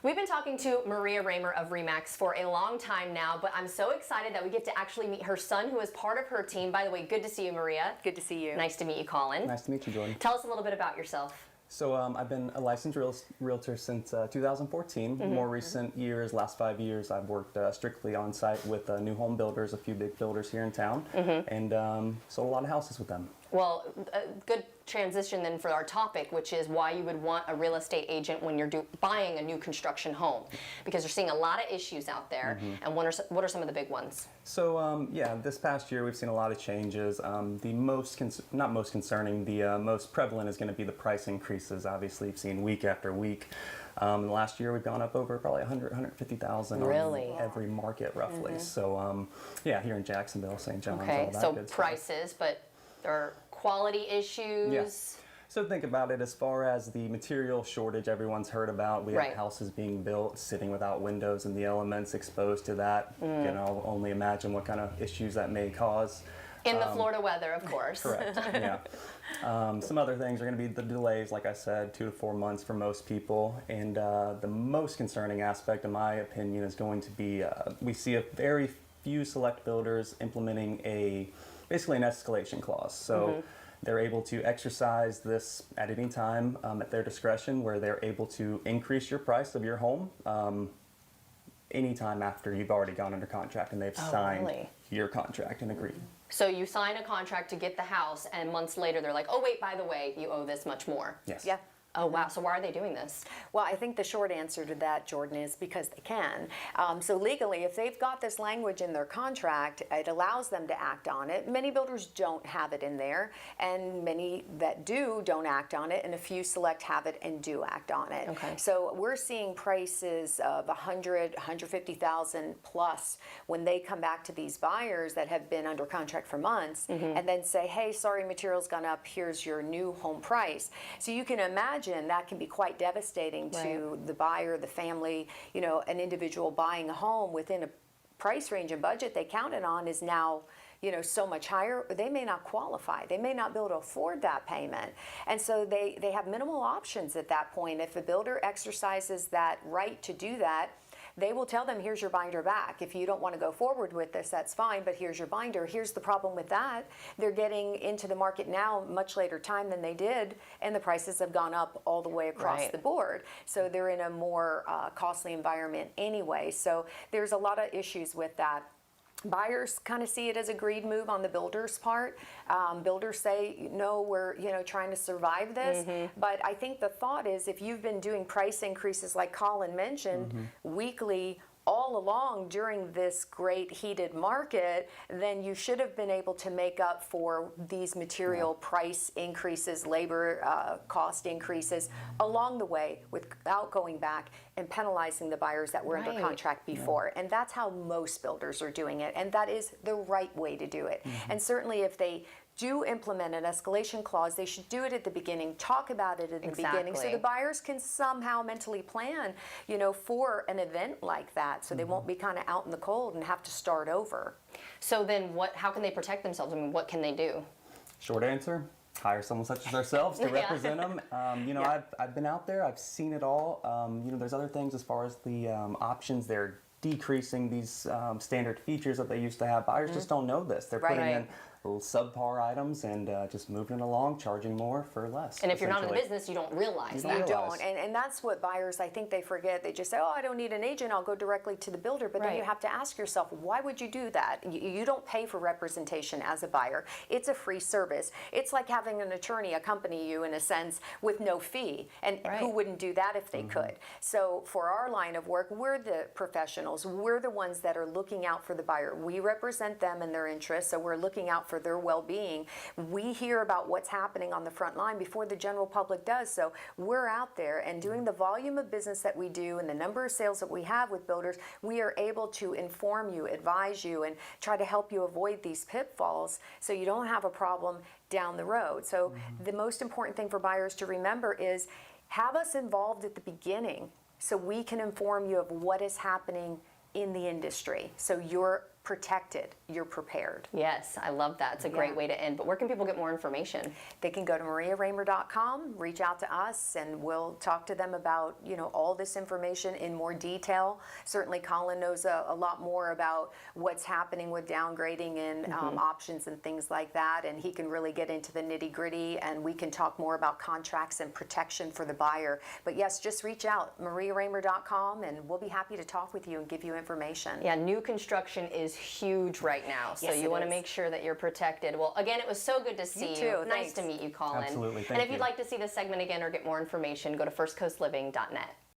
We've been talking to Maria Raymer of RE/MAX for a long time now, but I'm so excited that we get to actually meet her son, who is part of her team. By the way, good to see you, Maria. Good to see you. Nice to meet you, Collin. Nice to meet you, Jordan. Tell us a little bit about yourself. So I've been a licensed realtor since 2014. More recent years, last 5 years, I've worked strictly on site with new home builders, a few big builders here in town, and sold a lot of houses with them. Well, a good transition then for our topic, which is why you would want a real estate agent when you're buying a new construction home, because you're seeing a lot of issues out there. And what are some of the big ones? So yeah, this past year we've seen a lot of changes. The most most prevalent is going to be the price increases. Obviously, you've seen week after week. In the last year, we've gone up over probably 150,000 really? on every market, roughly. So yeah, here in Jacksonville, St. John's, okay, all that so good prices, stuff. but there are quality issues. Yes. So think about it as far as the material shortage everyone's heard about. We have houses being built, sitting without windows and the elements exposed to that. You know, only imagine what kind of issues that may cause. In the Florida weather, of course. Correct, yeah. Some other things are going to be the delays, like I said, 2 to 4 months for most people. And the most concerning aspect, in my opinion, is going to be we see a very few select builders implementing basically an escalation clause. So they're able to exercise this at any time at their discretion, where they're able to increase your price of your home anytime after you've already gone under contract and they've signed your contract and agreed. So you sign a contract to get the house, and months later they're like, oh wait, by the way, you owe this much more. Yes. Yeah. Oh wow, so why are they doing this? Well, I think the short answer to that, Jordan, is because they can. So legally, if they've got this language in their contract, it allows them to act on it. Many builders don't have it in there, and many that do don't act on it, and a few select have it and do act on it. Okay. So we're seeing prices of 100, 150,000 plus when they come back to these buyers that have been under contract for months and then say, hey, sorry, material's gone up, here's your new home price. So you can imagine that can be quite devastating to the buyer, the family. You know, an individual buying a home within a price range and budget they counted on is now, you know, so much higher. They may not qualify. They may not be able to afford that payment. And so they have minimal options at that point. If a builder exercises that right to do that, they will tell them, here's your binder back. If you don't want to go forward with this, that's fine, but here's your binder. Here's the problem with that. They're getting into the market now much later time than they did, and the prices have gone up all the way across the board. So they're in a more costly environment anyway. So there's a lot of issues with that. Buyers kind of see it as a greed move on the builder's part. Builders say, no, we're trying to survive this. But I think the thought is, if you've been doing price increases like Collin mentioned, weekly, all along during this great heated market, then you should have been able to make up for these material price increases, labor cost increases along the way without going back and penalizing the buyers that were under contract before. And that's how most builders are doing it. And that is the right way to do it. And certainly if they do implement an escalation clause, they should do it at the beginning, talk about it at the beginning, so the buyers can somehow mentally plan, for an event like that, so they won't be kind of out in the cold and have to start over. So then how can they protect themselves? I mean, what can they do? Short answer, hire someone such as ourselves to represent them. I've been out there, I've seen it all. There's other things as far as the options. They're decreasing these standard features that they used to have. Buyers just don't know this. They're putting in little subpar items and just moving it along, charging more for less. And if you're not in the business, you don't realize that. You don't. And that's what buyers, I think they forget. They just say, oh, I don't need an agent, I'll go directly to the builder. But then you have to ask yourself, why would you do that? You don't pay for representation as a buyer. It's a free service. It's like having an attorney accompany you in a sense with no fee. And who wouldn't do that if they could? So for our line of work, we're the professionals. We're the ones that are looking out for the buyer. We represent them and their interests, so we're looking out for their well-being. We hear about what's happening on the front line before the general public does. So we're out there, and doing the volume of business that we do and the number of sales that we have with builders, we are able to inform you, advise you, and try to help you avoid these pitfalls so you don't have a problem down the road. So the most important thing for buyers to remember is have us involved at the beginning so we can inform you of what is happening in the industry, so you're protected, you're prepared. Yes, I love that. It's a great way to end. But where can people get more information? They can go to mariaraymer.com, reach out to us, and we'll talk to them about, all this information in more detail. Certainly Collin knows a lot more about what's happening with downgrading and options and things like that, and he can really get into the nitty-gritty, and we can talk more about contracts and protection for the buyer. But yes, just reach out, mariaraymer.com, and we'll be happy to talk with you and give you information. Yeah, new construction is huge right now, so Yes, you it want to is. make sure that you're protected. Well, again, it was so good to see you. too, Nice thanks. to meet you, Collin. Absolutely, And thank if you'd you. like to see this segment again or get more information, go to firstcoastliving.net.